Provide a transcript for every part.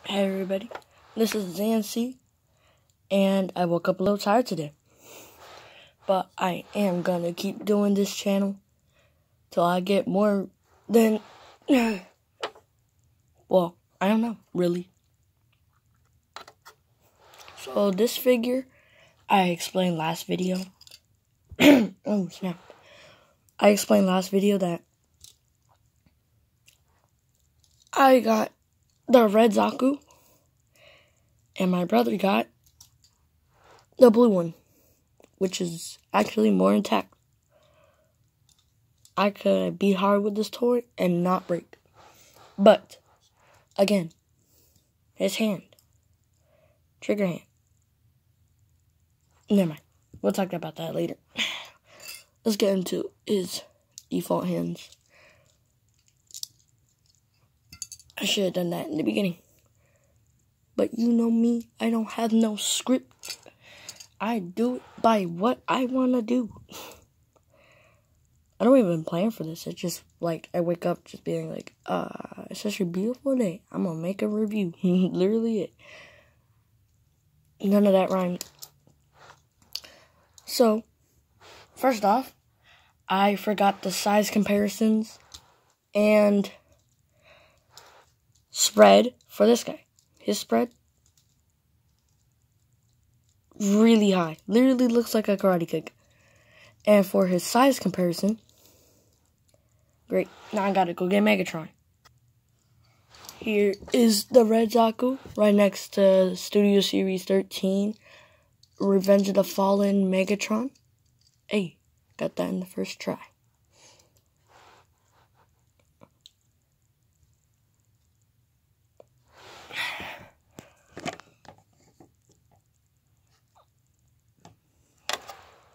Hey everybody, this is Zancy, and I woke up a little tired today. But I am gonna keep doing this channel till I get more than, well, I don't know, really. So this figure, I explained last video, oh snap. I explained last video that I got the red Zaku, and my brother got the blue one, which is actually more intact. I could beat hard with this toy and not break. But, again, his hand. Trigger hand. Never mind. We'll talk about that later. Let's get into his default hands. I should have done that in the beginning. But you know me, I don't have no script. I do it by what I want to do. I don't even plan for this. It's just like I wake up just being like, it's such a beautiful day. I'm gonna make a review. Literally it. None of that rhymed. So, first off, I forgot the size comparisons and spread for this guy. His spread, really high. Literally looks like a karate kick. And for his size comparison, great. Now I gotta go get Megatron. Here is the red Zaku, right next to Studio Series 13, Revenge of the Fallen Megatron. Hey, got that in the first try.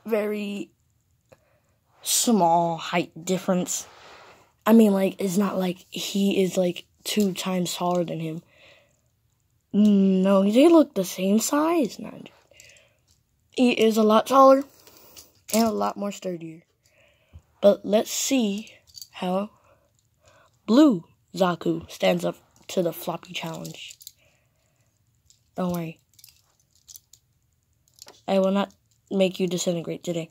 Very small height difference. I mean, like, it's not like he is, like, 2 times taller than him. No, they look the same size. No, he is a lot taller and a lot more sturdier. But let's see how blue Zaku stands up to the floppy challenge. Don't worry. I will not make you disintegrate today.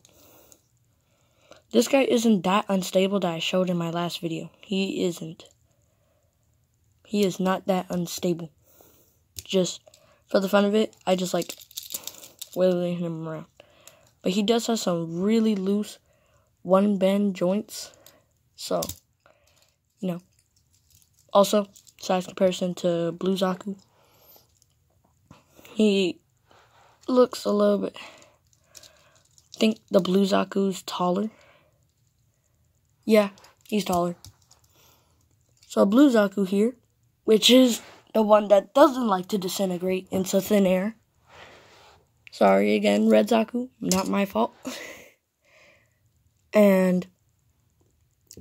This guy isn't that unstable that I showed in my last video. He isn't. He is not that unstable. Just for the fun of it, I just like wiggling him around. But he does have some really loose one bend joints. So, you know. Also, size comparison to Blue Zaku. He looks a little bit, I think the Blue Zaku's taller. Yeah, he's taller. So Blue Zaku here, which is the one that doesn't like to disintegrate into thin air. Sorry again, Red Zaku, not my fault. And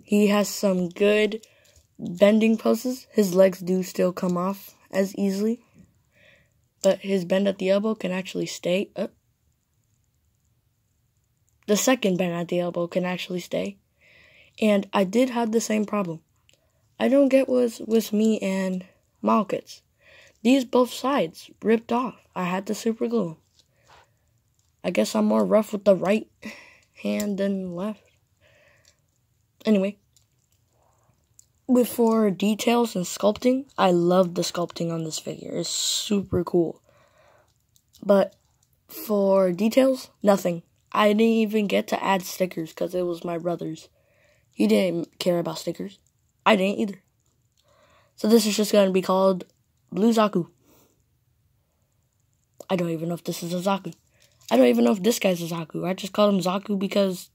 he has some good bending poses. His legs do still come off as easily, but his bend at the elbow can actually stay up. The second bend at the elbow can actually stay. And I did have the same problem. I don't get what's with me and Malkits. These both sides ripped off. I had to super glue them. I guess I'm more rough with the right hand than left. Anyway. For details and sculpting, I love the sculpting on this figure. It's super cool. But for details, nothing. I didn't even get to add stickers because it was my brother's. He didn't care about stickers. I didn't either. So this is just going to be called Blue Zaku. I don't even know if this is a Zaku. I don't even know if this guy's a Zaku. I just called him Zaku because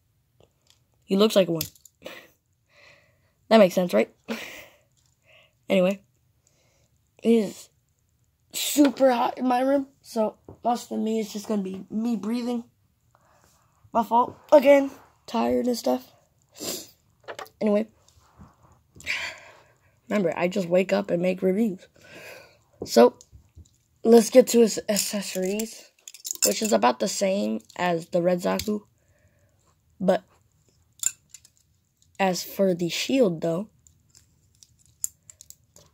he looks like one. That makes sense, right? Anyway. It is super hot in my room. So most of me is just going to be me breathing. My fault. Again. Tired and stuff. Anyway, remember, I just wake up and make reviews. So, let's get to his accessories, which is about the same as the Red Zaku. But, as for the shield, though,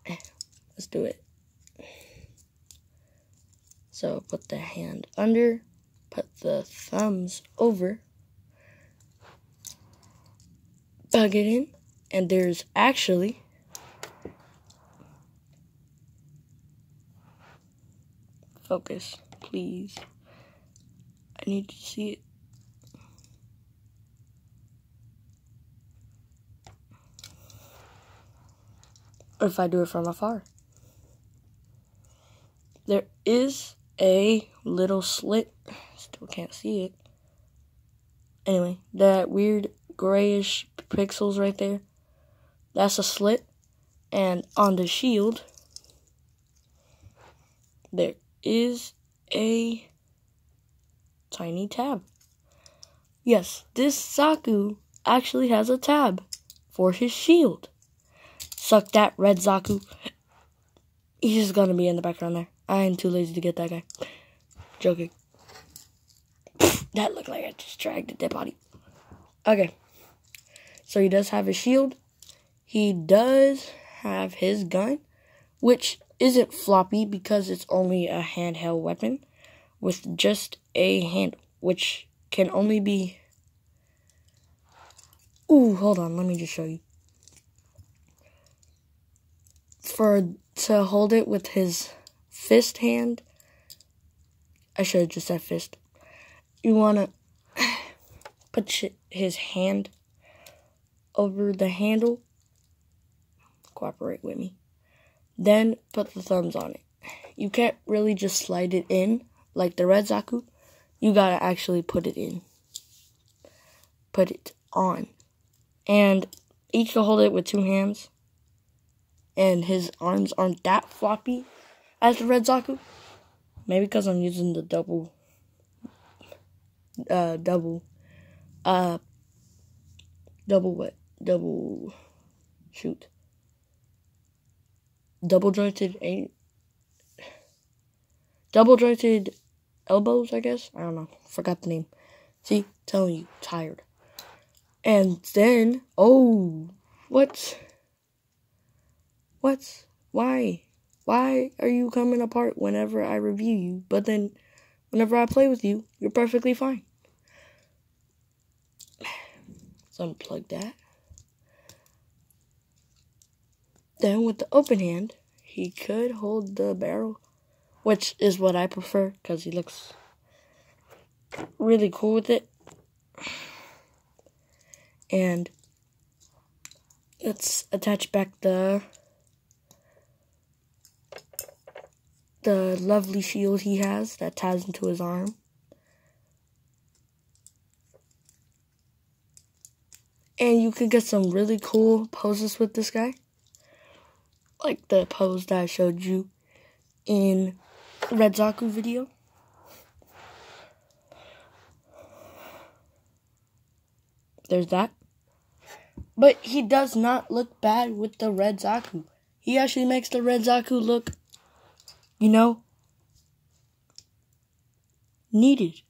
let's do it. So put the hand under, put the thumbs over, plug it in, and there's actually focus, please. I need to see it. Or if I do it from afar. There is a little slit. Still can't see it. Anyway, that weird grayish pixels right there, that's a slit. And on the shield, there is a tiny tab. Yes, this Zaku actually has a tab for his shield. Suck that, Red Zaku. He's just gonna be in the background there. I'm too lazy to get that guy. Joking. That looked like I just dragged a dead body. Okay. So he does have a shield. He does have his gun, which isn't floppy because it's only a handheld weapon with just a handle, which can only be... Ooh, hold on. Let me just show you. To hold it with his fist hand, I should have just said fist. You want to put his hand over the handle. Cooperate with me. Then put the thumbs on it. You can't really just slide it in like the Red Zaku. You gotta actually put it in. Put it on. And each can hold it with two hands. And his arms aren't that floppy as the Red Zaku. Maybe because I'm using the double jointed elbows, I guess. I don't know. Forgot the name. See, telling you, tired. And then, what? Why? Why are you coming apart whenever I review you, but then whenever I play with you, you're perfectly fine? Let's unplug that. Then with the open hand, he could hold the barrel, which is what I prefer because he looks really cool with it. And let's attach back the lovely shield he has that ties into his arm. And you could get some really cool poses with this guy. Like the pose that I showed you in Red Zaku video. There's that. But he does not look bad with the Red Zaku. He actually makes the Red Zaku look, needed.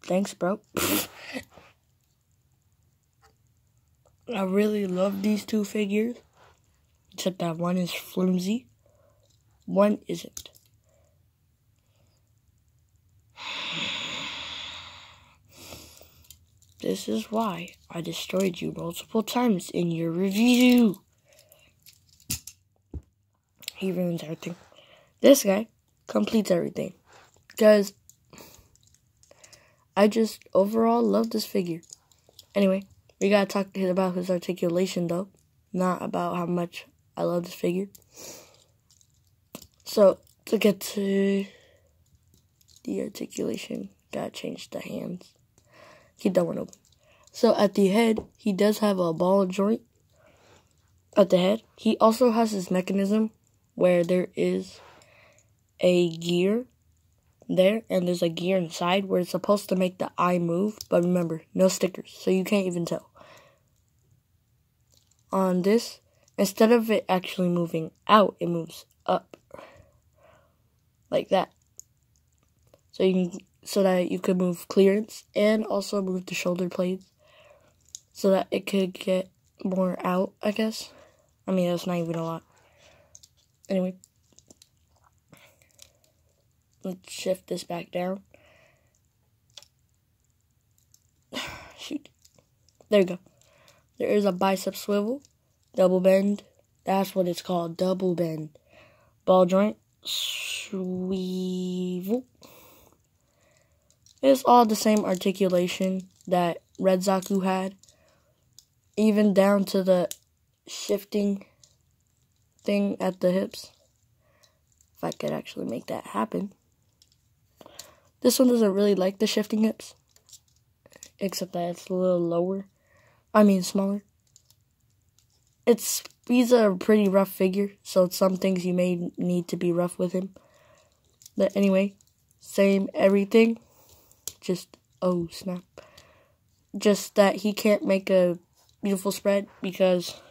Thanks, bro. I really love these two figures. Except that one is flimsy. One isn't. This is why I destroyed you multiple times in your review. He ruins everything. This guy completes everything. Because I just overall love this figure. Anyway, we gotta talk about his articulation though. Not about how much I love this figure. So, to get to the articulation, gotta change the hands. Keep that one open. So, at the head, he does have a ball joint at the head. He also has his mechanism where there is a gear there, and there's a gear inside where it's supposed to make the eye move. But remember, no stickers, so you can't even tell. On this, instead of it actually moving out, it moves up. Like that. So that you could move clearance and also move the shoulder blades so that it could get more out, I guess. I mean, that's not even a lot. Anyway. Let's shift this back down. Shoot. There you go. There is a bicep swivel, double bend. That's what it's called, double bend. Ball joint, swivel. It's all the same articulation that Red Zaku had. Even down to the shifting thing at the hips. If I could actually make that happen. This one doesn't really like the shifting hips. Except that it's a little lower. Smaller. He's a pretty rough figure, so some things you may need to be rough with him. But anyway, same everything. Just, oh snap. Just that he can't make a beautiful spread because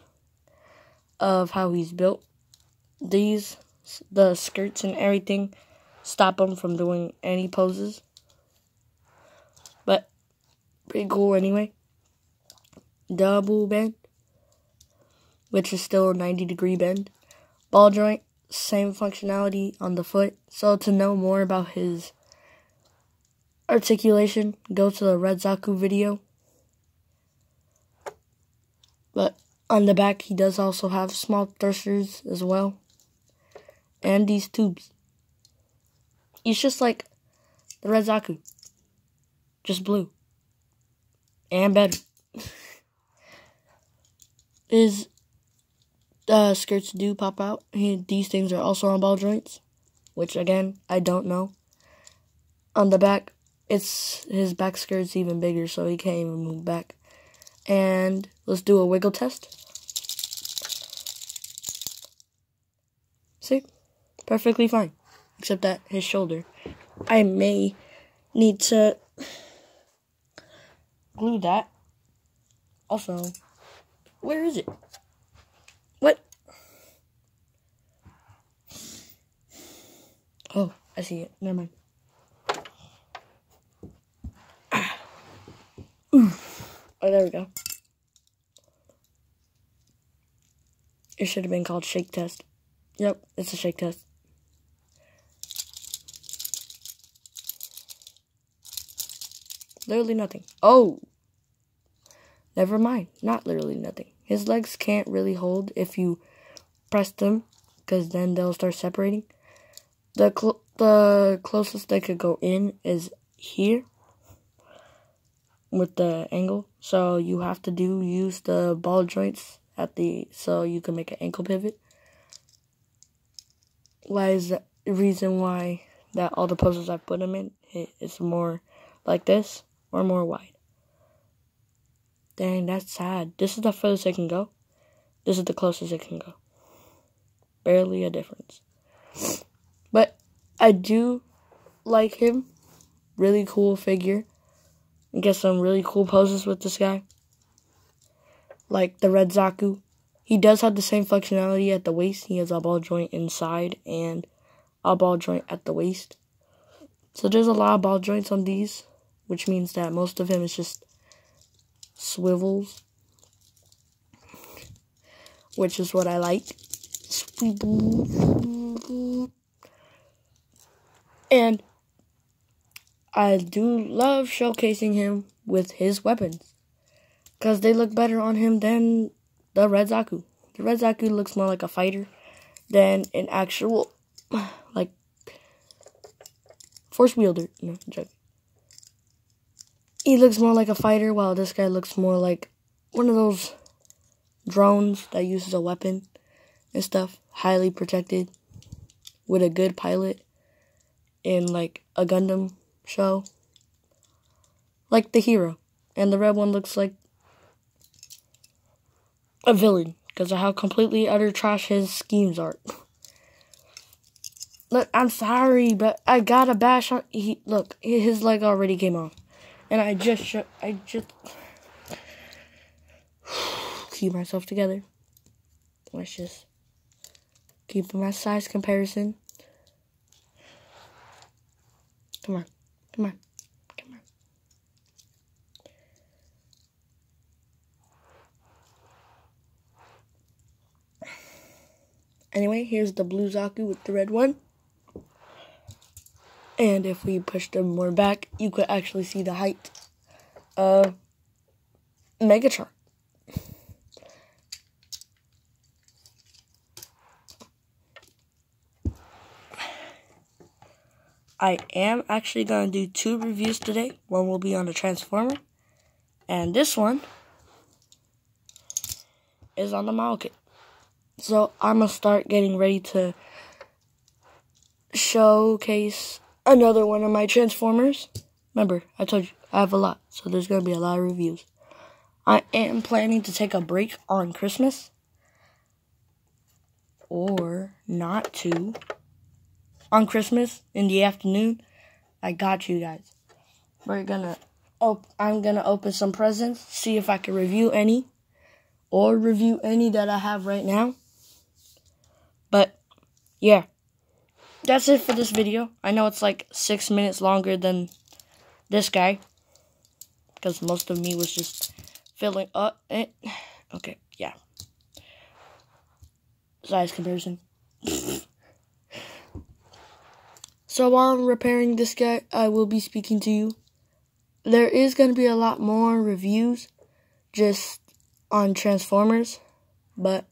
of how he's built. The skirts and everything, stop him from doing any poses. But, pretty cool anyway. Double bend, which is still a 90-degree bend. Ball joint, same functionality on the foot. So to know more about his articulation, go to the Red Zaku video. But on the back, he does also have small thrusters as well. And these tubes. He's just like the Red Zaku. Just blue. And better. His skirts do pop out. These things are also on ball joints, which again, I don't know. On the back, his back skirt's even bigger, so he can't even move back. And let's do a wiggle test. See? Perfectly fine. Except that his shoulder. I may need to glue that. Also, where is it? What? Oh, I see it. Never mind. Oh, there we go. It should have been called shake test. Yep, it's a shake test. Literally nothing. Oh! Never mind. Not literally nothing. His legs can't really hold if you press them, because then they'll start separating. The closest they could go in is here with the angle. So you have to use the ball joints so you can make an ankle pivot. Why is that the reason why that all the poses I've put him in, it's more like this or more wide? Dang, that's sad. This is the furthest it can go. This is the closest it can go. Barely a difference. But I do like him. Really cool figure. And get some really cool poses with this guy. Like the Red Zaku. He does have the same functionality at the waist. He has a ball joint inside and a ball joint at the waist. So there's a lot of ball joints on these, which means that most of him is just swivels, which is what I like. And I do love showcasing him with his weapons, because they look better on him than the Red Zaku. The Red Zaku looks more like a fighter than an actual, like, force wielder. No, I'm joking. He looks more like a fighter, while this guy looks more like one of those drones that uses a weapon and stuff. Highly protected, with a good pilot in, like, a Gundam show. Like the hero. And the red one looks like a villain, because of how completely utter trash his schemes are. Look, I'm sorry, but I got a bash on... Look, his leg already came off. And I just keep myself together. Let's just keep my size comparison. Come on. Come on. Come on. Anyway, here's the blue Zaku with the red one. And if we push them more back, you could actually see the height of Megatron. I am actually going to do 2 reviews today. One will be on the Transformer, and this one is on the model kit. So I'm going to start getting ready to showcase another one of my Transformers. Remember, I told you, I have a lot, so there's going to be a lot of reviews. I am planning to take a break on Christmas, or not to. On Christmas, in the afternoon, I got you guys. I'm gonna open some presents, see if I can review any, or review any that I have right now. But, yeah. That's it for this video. I know it's like 6 minutes longer than this guy, because most of me was just filling up it. Okay, yeah. Size comparison. So while I'm repairing this guy, I will be speaking to you. There is going to be a lot more reviews just on Transformers, but,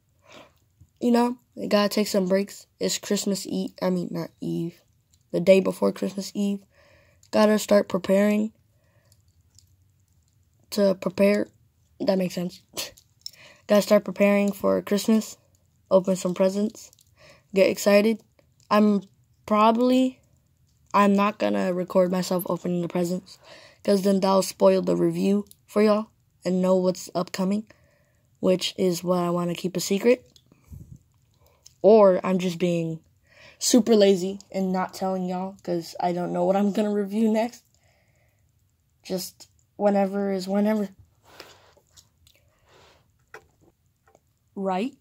you know, I gotta take some breaks. It's Christmas Eve. I mean, not Eve. The day before Christmas Eve. Gotta start preparing to prepare. That makes sense. Gotta start preparing for Christmas. Open some presents. Get excited. I'm not gonna record myself opening the presents, because then that'll spoil the review for y'all and know what's upcoming, which is what I want to keep a secret. Or I'm just being super lazy and not telling y'all because I don't know what I'm gonna review next. Just whenever is whenever. Right?